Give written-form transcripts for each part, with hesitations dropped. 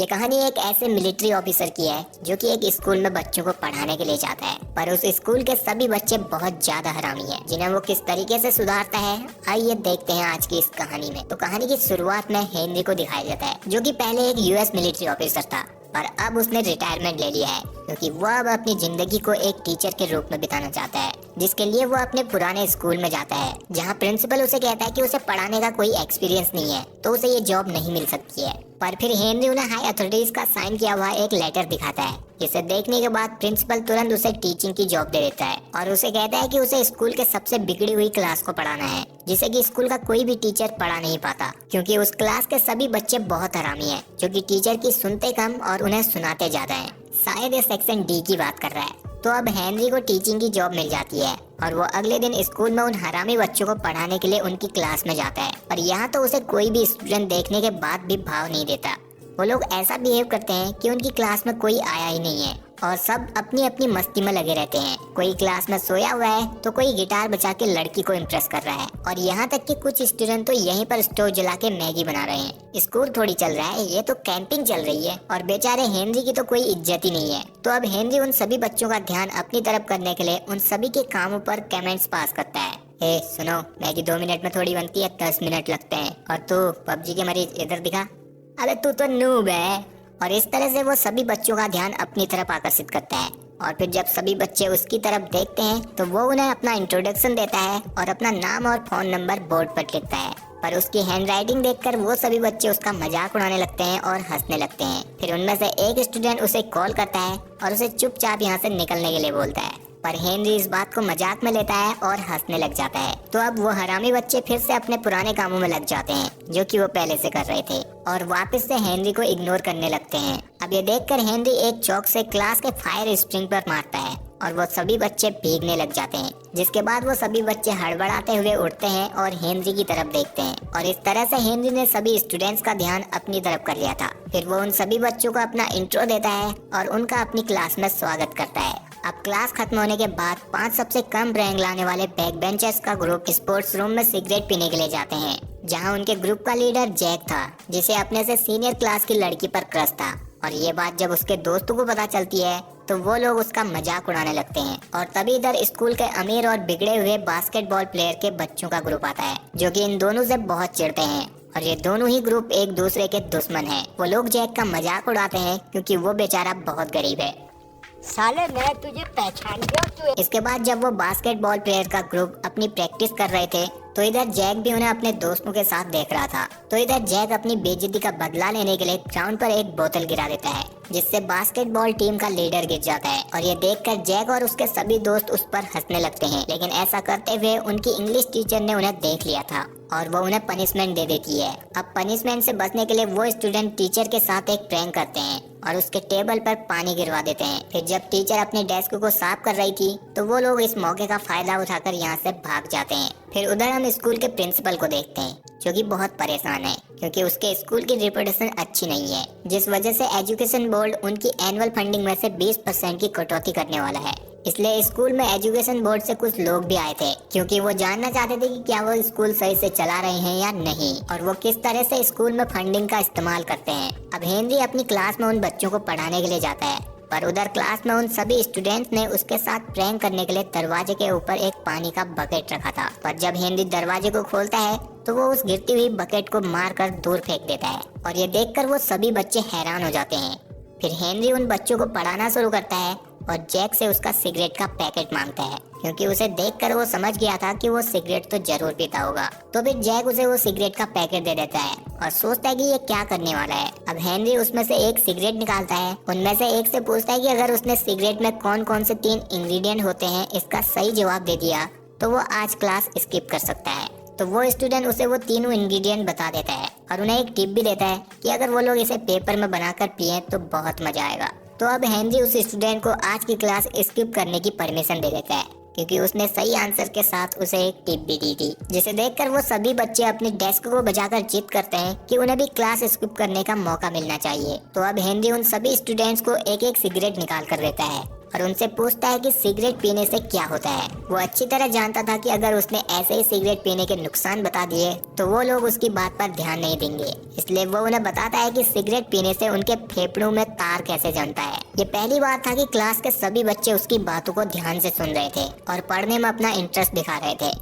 ये कहानी एक ऐसे मिलिट्री ऑफिसर की है जो कि एक स्कूल में बच्चों को पढ़ाने के लिए जाता है, पर उस स्कूल के सभी बच्चे बहुत ज्यादा हरामी हैं, जिन्हें वो किस तरीके से सुधारता है आइए देखते हैं आज की इस कहानी में। तो कहानी की शुरुआत में हेनरी को दिखाया जाता है, जो कि पहले एक यूएस मिलिट्री ऑफिसर था, पर अब उसने रिटायरमेंट ले लिया है क्योंकि वो अब अपनी जिंदगी को एक टीचर के रूप में बिताना चाहता है, जिसके लिए वो अपने पुराने स्कूल में जाता है, जहाँ प्रिंसिपल उसे कहता है कि उसे पढ़ाने का कोई एक्सपीरियंस नहीं है तो उसे ये जॉब नहीं मिल सकती है। पर फिर हेनरी उन्हें हाई अथॉरिटीज का साइन किया हुआ एक लेटर दिखाता है, जिसे देखने के बाद प्रिंसिपल तुरंत उसे टीचिंग की जॉब दे देता है और उसे कहता है कि उसे स्कूल के सबसे बिगड़ी हुई क्लास को पढ़ाना है, जिसे कि स्कूल का कोई भी टीचर पढ़ा नहीं पाता, क्योंकि उस क्लास के सभी बच्चे बहुत हरामी हैं, जो कि टीचर की सुनते कम और उन्हें सुनाते ज्यादा हैं। शायद ये सेक्शन डी की बात कर रहा है। तो अब हेनरी को टीचिंग की जॉब मिल जाती है और वो अगले दिन स्कूल में उन हरामी बच्चों को पढ़ाने के लिए उनकी क्लास में जाता है। पर यहाँ तो उसे कोई भी स्टूडेंट देखने के बाद भी भाव नहीं देता। वो लोग ऐसा बिहेव करते हैं कि उनकी क्लास में कोई आया ही नहीं है और सब अपनी अपनी मस्ती में लगे रहते हैं। कोई क्लास में सोया हुआ है तो कोई गिटार बजा के लड़की को इम्प्रेस कर रहा है और यहाँ तक कि कुछ स्टूडेंट तो यहीं पर स्टोव जला के मैगी बना रहे हैं। स्कूल थोड़ी चल रहा है, ये तो कैंपिंग चल रही है और बेचारे हेनरी की तो कोई इज्जत ही नहीं है। तो अब हेनरी उन सभी बच्चों का ध्यान अपनी तरफ करने के लिए उन सभी के कामों पर कमेंट्स पास करता है। ए सुनो, मैगी 2 मिनट में थोड़ी बनती है, 10 मिनट लगते हैं, और तू पबजी के मरीज इधर दिखा, अरे तू तो नूब है। और इस तरह से वो सभी बच्चों का ध्यान अपनी तरफ आकर्षित करता है और फिर जब सभी बच्चे उसकी तरफ देखते हैं तो वो उन्हें अपना इंट्रोडक्शन देता है और अपना नाम और फोन नंबर बोर्ड पर लिखता है। पर उसकी हैंडराइटिंग देखकर वो सभी बच्चे उसका मजाक उड़ाने लगते हैं और हंसने लगते हैं। फिर उनमें से एक स्टूडेंट उसे कॉल करता है और उसे चुपचाप यहाँ से निकलने के लिए बोलता है, पर हेनरी इस बात को मजाक में लेता है और हंसने लग जाता है। तो अब वो हरामी बच्चे फिर से अपने पुराने कामों में लग जाते हैं, जो कि वो पहले से कर रहे थे, और वापस से हेनरी को इग्नोर करने लगते हैं। अब ये देखकर हेनरी एक चौक से क्लास के फायर स्प्रिंग पर मारता है और वो सभी बच्चे भीगने लग जाते हैं, जिसके बाद वो सभी बच्चे हड़बड़ाते हुए उठते हैं और हेनरी की तरफ देखते हैं। और इस तरह से हेनरी ने सभी स्टूडेंट्स का ध्यान अपनी तरफ कर लिया था। फिर वो उन सभी बच्चों को अपना इंट्रो देता है और उनका अपनी क्लास में स्वागत करता है। अब क्लास खत्म होने के बाद 5 सबसे कम रैंक लाने वाले बैक बेंचर्स का ग्रुप स्पोर्ट्स रूम में सिगरेट पीने के लिए जाते हैं, जहां उनके ग्रुप का लीडर जैक था, जिसे अपने से सीनियर क्लास की लड़की पर क्रश था। और ये बात जब उसके दोस्तों को पता चलती है तो वो लोग उसका मजाक उड़ाने लगते हैं। और तभी इधर स्कूल के अमीर और बिगड़े हुए बास्केटबॉल प्लेयर के बच्चों का ग्रुप आता है, जो कि इन दोनों से बहुत चिढ़ते हैं और ये दोनों ही ग्रुप एक दूसरे के दुश्मन हैं। वो लोग जैक का मजाक उड़ाते हैं क्योंकि वो बेचारा बहुत गरीब है। साले मैं तुझे पहचान गया तू। इसके बाद जब वो बास्केटबॉल प्लेयर का ग्रुप अपनी प्रैक्टिस कर रहे थे तो इधर जैक भी उन्हें अपने दोस्तों के साथ देख रहा था। तो इधर जैक अपनी बेइज्जती का बदला लेने के लिए ग्राउंड पर एक बोतल गिरा देता है, जिससे बास्केटबॉल टीम का लीडर गिर जाता है। और ये देखकर जैक और उसके सभी दोस्त उस पर हंसने लगते हैं, लेकिन ऐसा करते हुए उनकी इंग्लिश टीचर ने उन्हें देख लिया था और वो उन्हें पनिशमेंट दे देती है। अब पनिशमेंट से बचने के लिए वो स्टूडेंट टीचर के साथ एक प्रैंक करते हैं और उसके टेबल पर पानी गिरवा देते हैं। फिर जब टीचर अपने डेस्क को साफ कर रही थी तो वो लोग इस मौके का फायदा उठाकर यहाँ से भाग जाते हैं। फिर उधर हम स्कूल के प्रिंसिपल को देखते हैं, जो कि बहुत परेशान है क्योंकि उसके स्कूल की रिपुटेशन अच्छी नहीं है, जिस वजह से एजुकेशन बोर्ड उनकी एनुअल फंडिंग में से 20% की कटौती करने वाला है। इसलिए स्कूल में एजुकेशन बोर्ड से कुछ लोग भी आए थे, क्योंकि वो जानना चाहते थे कि क्या वो स्कूल सही से चला रहे हैं या नहीं और वो किस तरह से स्कूल में फंडिंग का इस्तेमाल करते हैं। अब हेनरी अपनी क्लास में उन बच्चों को पढ़ाने के लिए जाता है, पर उधर क्लास में उन सभी स्टूडेंट्स ने उसके साथ प्रैंक करने के लिए दरवाजे के ऊपर एक पानी का बकेट रखा था। पर जब हेनरी दरवाजे को खोलता है तो वो उस गिरती हुई बकेट को मारकर दूर फेंक देता है और ये देखकर वो सभी बच्चे हैरान हो जाते हैं। फिर हेनरी उन बच्चों को पढ़ाना शुरू करता है और जैक से उसका सिगरेट का पैकेट मांगता है, क्योंकि उसे देखकर वो समझ गया था कि वो सिगरेट तो जरूर पीता होगा। तो फिर जैक उसे वो सिगरेट का पैकेट दे देता है और सोचता है कि ये क्या करने वाला है। अब हेनरी उसमें से एक सिगरेट निकालता है, उनमें से एक से पूछता है कि अगर उसने सिगरेट में कौन कौन से 3 इंग्रेडिएंट होते हैं इसका सही जवाब दे दिया तो वो आज क्लास स्किप कर सकता है। तो वो स्टूडेंट उसे वो तीनों इंग्रेडिएंट बता देता है और उन्हें एक टिप भी देता है कि अगर वो लोग इसे पेपर में बनाकर पिए तो बहुत मजा आएगा। तो अब हेनरी उस स्टूडेंट को आज की क्लास स्किप करने की परमिशन दे देता है, क्योंकि उसने सही आंसर के साथ उसे एक टिप भी दी थी, जिसे देखकर वो सभी बच्चे अपने डेस्क को बजाकर जिद करते हैं कि उन्हें भी क्लास स्किप करने का मौका मिलना चाहिए। तो अब हेनरी उन सभी स्टूडेंट्स को एक एक सिगरेट निकाल कर देता है और उनसे पूछता है कि सिगरेट पीने से क्या होता है। वो अच्छी तरह जानता था कि अगर उसने ऐसे ही सिगरेट पीने के नुकसान बता दिए तो वो लोग उसकी बात पर ध्यान नहीं देंगे, इसलिए वो उन्हें बताता है कि सिगरेट पीने से उनके फेफड़ों में तार कैसे जमता है। ये पहली बार था कि क्लास के सभी बच्चे उसकी बातों को ध्यान से सुन रहे थे और पढ़ने में अपना इंटरेस्ट दिखा रहे थे।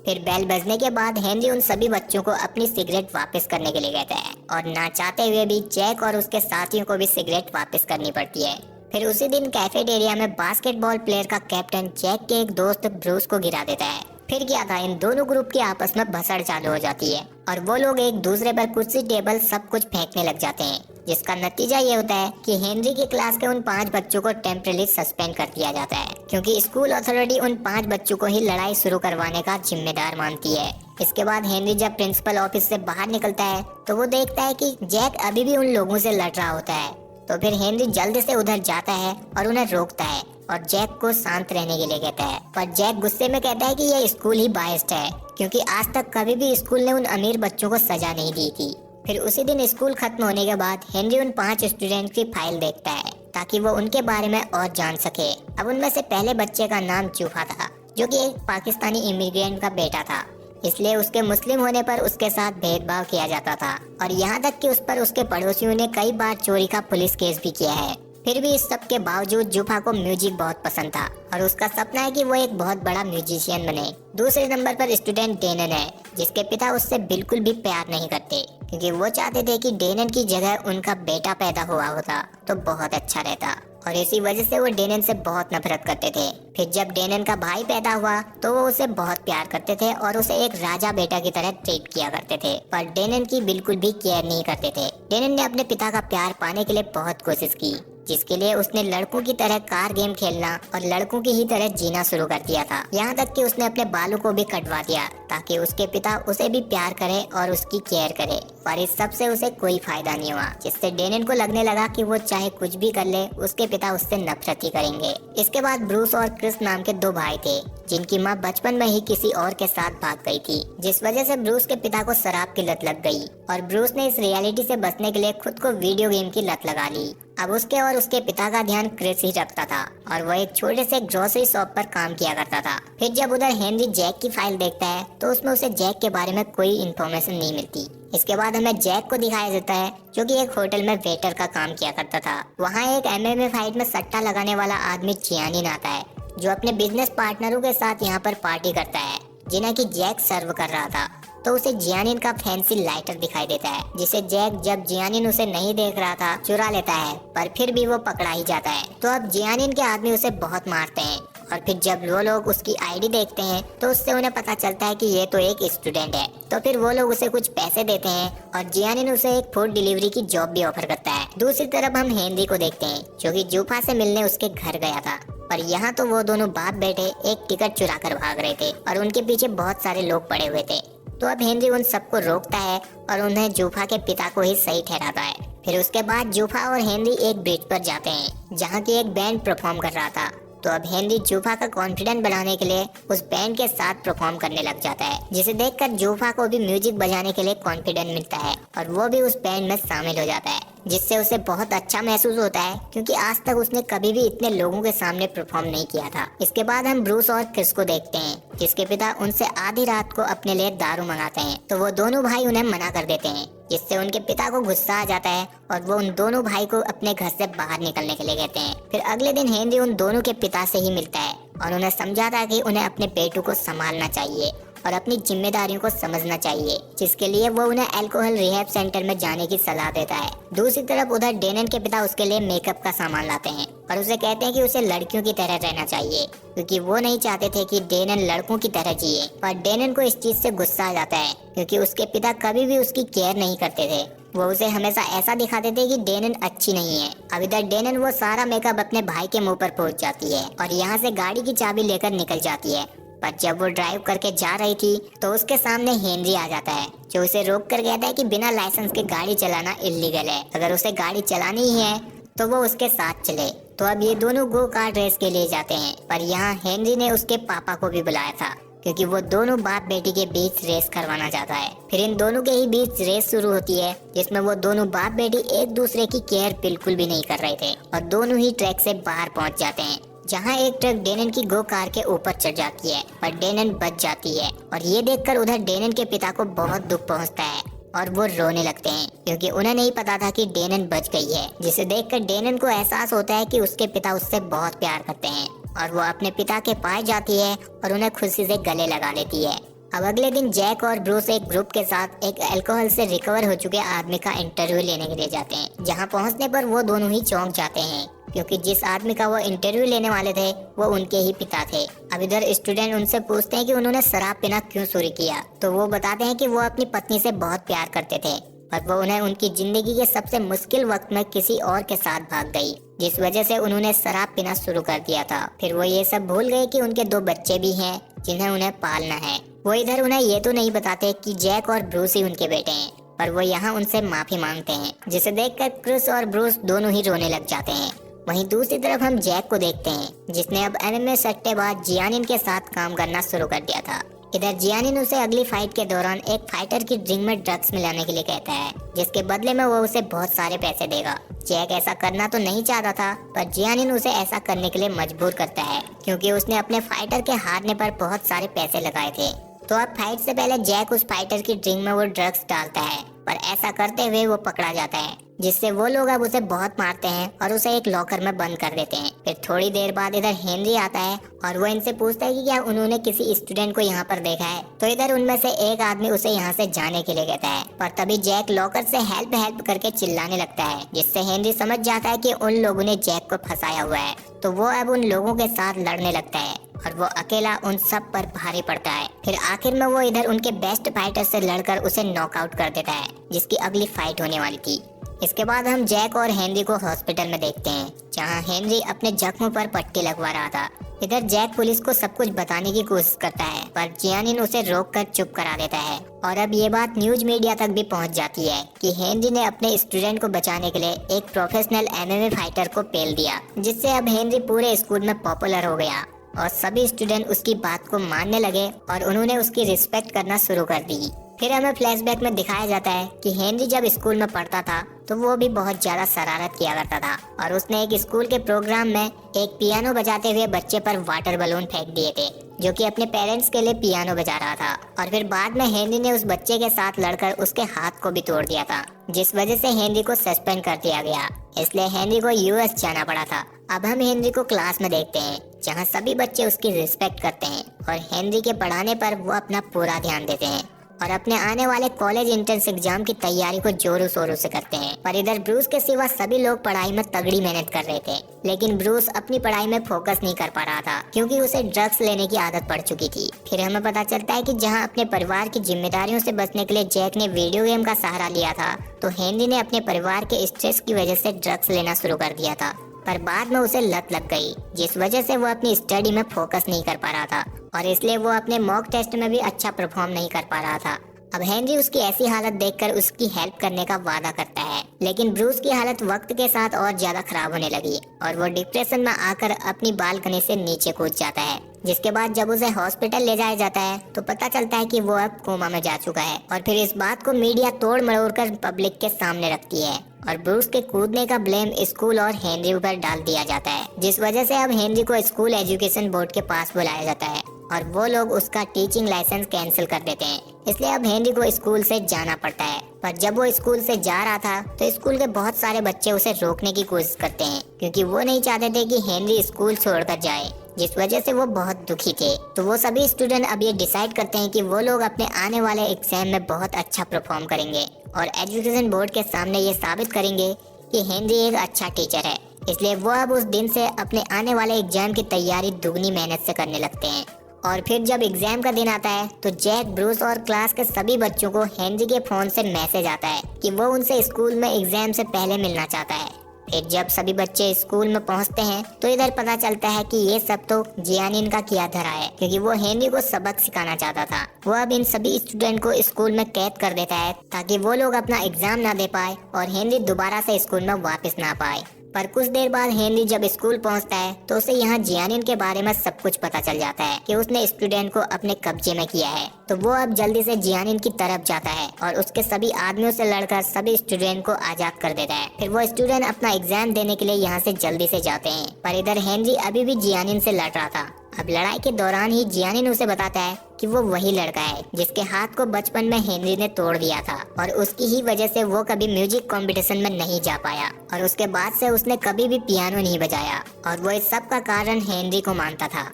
फिर बेल बजने के बाद हेनरी उन सभी बच्चों को अपनी सिगरेट वापस करने के लिए कहता है और ना चाहते हुए भी जैक और उसके साथियों को भी सिगरेट वापस करनी पड़ती है। फिर उसी दिन कैफेटेरिया में बास्केटबॉल प्लेयर का कैप्टन जैक के एक दोस्त ब्रूस को गिरा देता है। फिर क्या था, इन दोनों ग्रुप की आपस में भसड़ चालू हो जाती है और वो लोग एक दूसरे पर कुर्सी टेबल सब कुछ फेंकने लग जाते हैं, जिसका नतीजा ये होता है कि हेनरी की क्लास के उन 5 बच्चों को टेम्परेरी सस्पेंड कर दिया जाता है, क्योंकि स्कूल अथॉरिटी उन 5 बच्चों को ही लड़ाई शुरू करवाने का जिम्मेदार मानती है। इसके बाद हेनरी जब प्रिंसिपल ऑफिस से बाहर निकलता है तो वो देखता है कि जैक अभी भी उन लोगों से लड़ रहा होता है। तो फिर हेनरी जल्दी से उधर जाता है और उन्हें रोकता है और जैक को शांत रहने के लिए कहता है, पर जैक गुस्से में कहता है कि यह स्कूल ही बायस्ड है, क्योंकि आज तक कभी भी स्कूल ने उन अमीर बच्चों को सजा नहीं दी थी। फिर उसी दिन स्कूल खत्म होने के बाद हेनरी उन 5 स्टूडेंट की फाइल देखता है ताकि वो उनके बारे में और जान सके। अब उनमें से पहले बच्चे का नाम जूफा था, जो कि एक पाकिस्तानी इमिग्रेंट का बेटा था, इसलिए उसके मुस्लिम होने पर उसके साथ भेदभाव किया जाता था और यहाँ तक कि उस पर उसके पड़ोसियों ने कई बार चोरी का पुलिस केस भी किया है। फिर भी इस सब के बावजूद जूफा को म्यूजिक बहुत पसंद था और उसका सपना है कि वो एक बहुत बड़ा म्यूजिशियन बने। दूसरे नंबर पर स्टूडेंट डेनन है, जिसके पिता उससे बिल्कुल भी प्यार नहीं करते, क्योंकि वो चाहते थे कि डेनन की जगह उनका बेटा पैदा हुआ होता तो बहुत अच्छा रहता, और इसी वजह से वो डेनन से बहुत नफरत करते थे। फिर जब डेनन का भाई पैदा हुआ तो वो उसे बहुत प्यार करते थे और उसे एक राजा बेटा की तरह ट्रीट किया करते थे, पर डेनन की बिल्कुल भी केयर नहीं करते थे। डेनन ने अपने पिता का प्यार पाने के लिए बहुत कोशिश की, जिसके लिए उसने लड़कों की तरह कार गेम खेलना और लड़कों की ही तरह जीना शुरू कर दिया था। यहाँ तक कि उसने अपने बालों को भी कटवा दिया ताकि उसके पिता उसे भी प्यार करे और उसकी केयर करे, पर इस सब से उसे कोई फायदा नहीं हुआ, जिससे डेनन को लगने लगा कि वो चाहे कुछ भी कर ले उसके पिता उससे नफरत ही करेंगे। इसके बाद ब्रूस और क्रिस नाम के 2 भाई थे, जिनकी माँ बचपन में ही किसी और के साथ भाग गई थी, जिस वजह से ब्रूस के पिता को शराब की लत लग गई और ब्रूस ने इस रियलिटी से बचने के लिए खुद को वीडियो गेम की लत लगा ली। अब उसके और उसके पिता का ध्यान क्रिस ही रखता था और वो एक छोटे से ग्रोसरी शॉप पर काम किया करता था। फिर जब उधर हेनरी जैक की फाइल देखता है तो उसमें उसे जैक के बारे में कोई इन्फॉर्मेशन नहीं मिलती। इसके बाद हमें जैक को दिखाया जाता है, जो कि एक होटल में वेटर का काम किया करता था। वहाँ एक MMA फाइट में सट्टा लगाने वाला आदमी जियानिन आता है, जो अपने बिजनेस पार्टनरों के साथ यहाँ पर पार्टी करता है, जिन्हें कि जैक सर्व कर रहा था। तो उसे जियानिन का फैंसी लाइटर दिखाई देता है, जिसे जैक जब जियानिन उसे नहीं देख रहा था चुरा लेता है, पर फिर भी वो पकड़ा ही जाता है। तो अब जियानिन के आदमी उसे बहुत मारते हैं और फिर जब वो लोग उसकी आईडी देखते हैं तो उससे उन्हें पता चलता है कि ये तो एक स्टूडेंट है। तो फिर वो लोग उसे कुछ पैसे देते हैं और जियानिन उसे एक फूड डिलीवरी की जॉब भी ऑफर करता है। दूसरी तरफ हम हेनरी को देखते हैं, जो कि जूफा से मिलने उसके घर गया था, पर यहाँ तो वो दोनों बाप बेटे एक टिकट चुरा कर भाग रहे थे और उनके पीछे बहुत सारे लोग पड़े हुए थे। तो अब हेनरी उन सबको रोकता है और उन्हें जूफा के पिता को ही सही ठहराता है। फिर उसके बाद जूफा और हेनरी एक ब्रिज पर जाते हैं, जहाँ की एक बैंड परफॉर्म कर रहा था। तो अब हेनरी जूफा का कॉन्फिडेंट बनाने के लिए उस बैंड के साथ परफॉर्म करने लग जाता है, जिसे देखकर जूफा को भी म्यूजिक बजाने के लिए कॉन्फिडेंट मिलता है और वो भी उस बैंड में शामिल हो जाता है, जिससे उसे बहुत अच्छा महसूस होता है, क्योंकि आज तक उसने कभी भी इतने लोगों के सामने परफॉर्म नहीं किया था। इसके बाद हम ब्रूस और क्रिस को देखते हैं, जिसके पिता उनसे आधी रात को अपने लिए दारू मंगाते हैं। तो वो दोनों भाई उन्हें मना कर देते हैं, जिससे उनके पिता को गुस्सा आ जाता है और वो उन दोनों भाई को अपने घर से बाहर निकलने के लिए कहते हैं। फिर अगले दिन हेनरी उन दोनों के पिता से ही मिलता है और उन्हें समझाता है कि उन्हें अपने बेटों को संभालना चाहिए और अपनी जिम्मेदारियों को समझना चाहिए, जिसके लिए वो उन्हें अल्कोहल रिहैब सेंटर में जाने की सलाह देता है। दूसरी तरफ उधर डेनन के पिता उसके लिए मेकअप का सामान लाते हैं और उसे कहते हैं कि उसे लड़कियों की तरह रहना चाहिए, क्योंकि वो नहीं चाहते थे कि डेनन लड़कों की तरह जिए। पर डेनन को इस चीज से गुस्सा आ जाता है, क्योंकि उसके पिता कभी भी उसकी केयर नहीं करते थे। वो उसे हमेशा ऐसा दिखाते थे कि डेनन अच्छी नहीं है। अब इधर डेनन वो सारा मेकअप अपने भाई के मुंह पर पहुंच जाती है और यहाँ से गाड़ी की चाबी लेकर निकल जाती है। पर जब वो ड्राइव करके जा रही थी तो उसके सामने हेनरी आ जाता है, जो उसे रोक कर कहता है कि बिना लाइसेंस के गाड़ी चलाना इल्लीगल है, अगर उसे गाड़ी चलानी ही है तो वो उसके साथ चले। तो अब ये दोनों गो कार रेस के लिए जाते हैं, पर यहाँ हेनरी ने उसके पापा को भी बुलाया था, क्योंकि वो दोनों बाप बेटी के बीच रेस करवाना चाहता है। फिर इन दोनों के ही बीच रेस शुरू होती है, जिसमें वो दोनों बाप बेटी एक दूसरे की केयर बिल्कुल भी नहीं कर रहे थे और दोनों ही ट्रैक से बाहर पहुंच जाते हैं, जहाँ एक ट्रक डेनन की गो कार के ऊपर चढ़ जाती है, पर डेनन बच जाती है। और ये देखकर उधर डेनन के पिता को बहुत दुख पहुँचता है और वो रोने लगते हैं, क्योंकि उन्हें नहीं पता था कि डेनन बच गई है। जिसे देखकर डेनन को एहसास होता है कि उसके पिता उससे बहुत प्यार करते हैं, और वो अपने पिता के पास जाती है और उन्हें खुशी से गले लगा लेती है। अब अगले दिन जैक और ब्रूस एक ग्रुप के साथ एक अल्कोहल से रिकवर हो चुके आदमी का इंटरव्यू लेने के लिए जाते हैं। जहां पहुंचने पर वो दोनों ही चौंक जाते हैं, क्योंकि जिस आदमी का वो इंटरव्यू लेने वाले थे वो उनके ही पिता थे। अब इधर स्टूडेंट उनसे पूछते हैं कि उन्होंने शराब पीना क्यों शुरू किया, तो वो बताते हैं कि वो अपनी पत्नी से बहुत प्यार करते थे, पर वो उन्हें उनकी जिंदगी के सबसे मुश्किल वक्त में किसी और के साथ भाग गई, जिस वजह से उन्होंने शराब पीना शुरू कर दिया था। फिर वो ये सब भूल गए कि उनके 2 बच्चे भी हैं जिन्हें उन्हें पालना है। वो इधर उन्हें ये तो नहीं बताते कि जैक और ब्रूस ही उनके बेटे हैं, पर वो यहाँ उनसे माफी मांगते हैं, जिसे देखकर क्रिस और ब्रूस दोनों ही रोने लग जाते हैं। वहीं दूसरी तरफ हम जैक को देखते हैं, जिसने अब एमएमए सट्टेबाज जियानिन के साथ काम करना शुरू कर दिया था। इधर जियानिन उसे अगली फाइट के दौरान एक फाइटर की ड्रिंक में ड्रग्स मिलाने के लिए कहता है, जिसके बदले में वो उसे बहुत सारे पैसे देगा। जैक ऐसा करना तो नहीं चाहता था, पर जियानिन उसे ऐसा करने के लिए मजबूर करता है, क्योंकि उसने अपने फाइटर के हारने पर बहुत सारे पैसे लगाए थे। तो अब फाइट से पहले जैक उस फाइटर की ड्रिंक में वो ड्रग्स डालता है, पर ऐसा करते हुए वो पकड़ा जाता है, जिससे वो लोग अब उसे बहुत मारते हैं और उसे एक लॉकर में बंद कर देते हैं। फिर थोड़ी देर बाद इधर हेनरी आता है और वो इनसे पूछता है कि क्या उन्होंने किसी स्टूडेंट को यहाँ पर देखा है। तो इधर उनमें से एक आदमी उसे यहाँ से जाने के लिए कहता है, पर तभी जैक लॉकर से हेल्प हेल्प करके चिल्लाने लगता है, जिससे हेनरी समझ जाता है कि उन लोगों ने जैक को फंसाया हुआ है। तो वो अब उन लोगों के साथ लड़ने लगता है और वो अकेला उन सब पर भारी पड़ता है। फिर आखिर में वो इधर उनके बेस्ट फाइटर से लड़कर उसे नॉकआउट कर देता है, जिसकी अगली फाइट होने वाली थी। इसके बाद हम जैक और हेनरी को हॉस्पिटल में देखते हैं, जहां हेनरी अपने जख्मों पर पट्टी लगवा रहा था। इधर जैक पुलिस को सब कुछ बताने की कोशिश करता है, पर जियानिन उसे रोककर चुप करा देता है। और अब ये बात न्यूज मीडिया तक भी पहुंच जाती है कि हेनरी ने अपने स्टूडेंट को बचाने के लिए एक प्रोफेशनल एमएमए फाइटर को पेल दिया, जिससे अब हेनरी पूरे स्कूल में पॉपुलर हो गया और सभी स्टूडेंट उसकी बात को मानने लगे और उन्होंने उसकी रिस्पेक्ट करना शुरू कर दी। फिर हमें फ्लैशबैक में दिखाया जाता है कि हेनरी जब स्कूल में पढ़ता था तो वो भी बहुत ज्यादा शरारत किया करता था, और उसने एक स्कूल के प्रोग्राम में एक पियानो बजाते हुए बच्चे पर वाटर बलून फेंक दिए थे, जो कि अपने पेरेंट्स के लिए पियानो बजा रहा था। और फिर बाद में हेनरी ने उस बच्चे के साथ लड़कर उसके हाथ को भी तोड़ दिया था, जिस वजह से हेनरी को सस्पेंड कर दिया गया। इसलिए हेनरी को यूएस जाना पड़ा था। अब हम हेनरी को क्लास में देखते हैं, जहाँ सभी बच्चे उसकी रिस्पेक्ट करते हैं और हेनरी के पढ़ाने पर वो अपना पूरा ध्यान देते हैं और अपने आने वाले कॉलेज एंट्रेंस एग्जाम की तैयारी को जोरों शोरों से करते हैं। पर इधर ब्रूस के सिवा सभी लोग पढ़ाई में तगड़ी मेहनत कर रहे थे, लेकिन ब्रूस अपनी पढ़ाई में फोकस नहीं कर पा रहा था, क्योंकि उसे ड्रग्स लेने की आदत पड़ चुकी थी। फिर हमें पता चलता है कि जहां अपने परिवार की जिम्मेदारियों से बचने के लिए जैक ने वीडियो गेम का सहारा लिया था, तो हेनरी ने अपने परिवार के स्ट्रेस की वजह से ड्रग्स लेना शुरू कर दिया था। पर बाद में उसे लत लग गई, जिस वजह से वो अपनी स्टडी में फोकस नहीं कर पा रहा था, और इसलिए वो अपने मॉक टेस्ट में भी अच्छा परफॉर्म नहीं कर पा रहा था। अब हेनरी उसकी ऐसी हालत देखकर उसकी हेल्प करने का वादा करता है, लेकिन ब्रूस की हालत वक्त के साथ और ज्यादा खराब होने लगी और वो डिप्रेशन में आकर अपनी बालकनी से नीचे कूद जाता है। जिसके बाद जब उसे हॉस्पिटल ले जाया जाता है तो पता चलता है कि वो अब कोमा में जा चुका है, और फिर इस बात को मीडिया तोड़ मरोड़ कर पब्लिक के सामने रखती है और ब्रूस के कूदने का ब्लेम स्कूल और हेनरी पर डाल दिया जाता है, जिस वजह से अब हेनरी को स्कूल एजुकेशन बोर्ड के पास बुलाया जाता है और वो लोग उसका टीचिंग लाइसेंस कैंसिल कर देते हैं। इसलिए अब हेनरी को स्कूल से जाना पड़ता है। पर जब वो स्कूल से जा रहा था तो स्कूल के बहुत सारे बच्चे उसे रोकने की कोशिश करते हैं, क्योंकि वो नहीं चाहते थे कि हेनरी स्कूल छोड़कर जाए, जिस वजह से वो बहुत दुखी थे। तो वो सभी स्टूडेंट अब ये डिसाइड करते हैं कि वो लोग अपने आने वाले एग्जाम में बहुत अच्छा परफॉर्म करेंगे और एजुकेशन बोर्ड के सामने ये साबित करेंगे कि हेनरी एक अच्छा टीचर है। इसलिए वो अब उस दिन से अपने आने वाले एग्जाम की तैयारी दुगनी मेहनत से करने लगते हैं। और फिर जब एग्जाम का दिन आता है तो जैक, ब्रूस और क्लास के सभी बच्चों को हेनरी के फोन से मैसेज आता है कि वो उनसे स्कूल में एग्जाम से पहले मिलना चाहता है। फिर जब सभी बच्चे स्कूल में पहुंचते हैं तो इधर पता चलता है कि ये सब तो जियानिन का किया धरा है, क्योंकि वो हेनरी को सबक सिखाना चाहता था। वो अब इन सभी स्टूडेंट को स्कूल में कैद कर देता है ताकि वो लोग अपना एग्जाम ना दे पाए और हेनरी दोबारा से स्कूल में वापस ना पाए। पर कुछ देर बाद हेनरी जब स्कूल पहुंचता है तो उसे यहाँ जियानिन के बारे में सब कुछ पता चल जाता है कि उसने स्टूडेंट को अपने कब्जे में किया है। तो वो अब जल्दी से जियानिन की तरफ जाता है और उसके सभी आदमियों से लड़कर सभी स्टूडेंट को आजाद कर देता है। फिर वो स्टूडेंट अपना एग्जाम देने के लिए यहाँ से जल्दी से जाते हैं, पर इधर हेनरी अभी भी जियानिन से लड़ रहा था। अब लड़ाई के दौरान ही जियानिन उसे बताता है कि वो वही लड़का है जिसके हाथ को बचपन में हेनरी ने तोड़ दिया था और उसकी ही वजह से वो कभी म्यूजिक कंपटीशन में नहीं जा पाया और उसके बाद से उसने कभी भी पियानो नहीं बजाया और वो इस सब का कारण हेनरी को मानता था।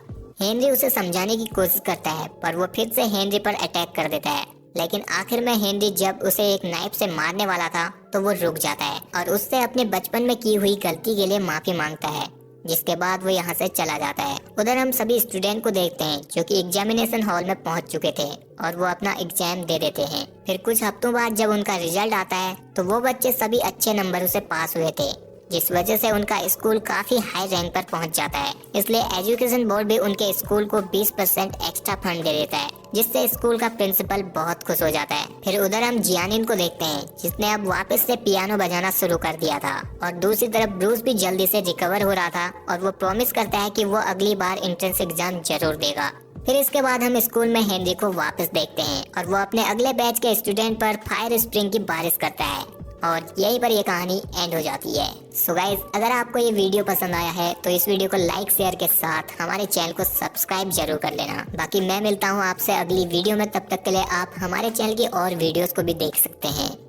हेनरी उसे समझाने की कोशिश करता है पर वो फिर से हेनरी पर अटैक कर देता है, लेकिन आखिर में हेनरी जब उसे एक नाइफ से मारने वाला था तो वो रुक जाता है और उससे अपने बचपन में की हुई गलती के लिए माफी मांगता है, जिसके बाद वो यहाँ से चला जाता है। उधर हम सभी स्टूडेंट को देखते हैं जो कि एग्जामिनेशन हॉल में पहुँच चुके थे और वो अपना एग्जाम दे देते हैं। फिर कुछ हफ्तों बाद जब उनका रिजल्ट आता है तो वो बच्चे सभी अच्छे नंबरों से पास हुए थे, जिस वजह से उनका स्कूल काफी हाई रैंक पर पहुंच जाता है। इसलिए एजुकेशन बोर्ड भी उनके स्कूल को 20% एक्स्ट्रा फंड दे देता है, जिससे स्कूल का प्रिंसिपल बहुत खुश हो जाता है। फिर उधर हम जियानिन को देखते हैं जिसने अब वापस से पियानो बजाना शुरू कर दिया था और दूसरी तरफ ब्रूस भी जल्दी से रिकवर हो रहा था और वो प्रॉमिस करता है कि वो अगली बार एंट्रेंस एग्जाम जरूर देगा। फिर इसके बाद हम स्कूल में हेनरी को वापस देखते हैं और वो अपने अगले बैच के स्टूडेंट पर फायर स्प्रिंग की बारिश करता है और यहीं पर ये कहानी एंड हो जाती है। सो गाइस, अगर आपको ये वीडियो पसंद आया है तो इस वीडियो को लाइक शेयर के साथ हमारे चैनल को सब्सक्राइब जरूर कर लेना। बाकी मैं मिलता हूँ आपसे अगली वीडियो में, तब तक के लिए आप हमारे चैनल की और वीडियोस को भी देख सकते हैं।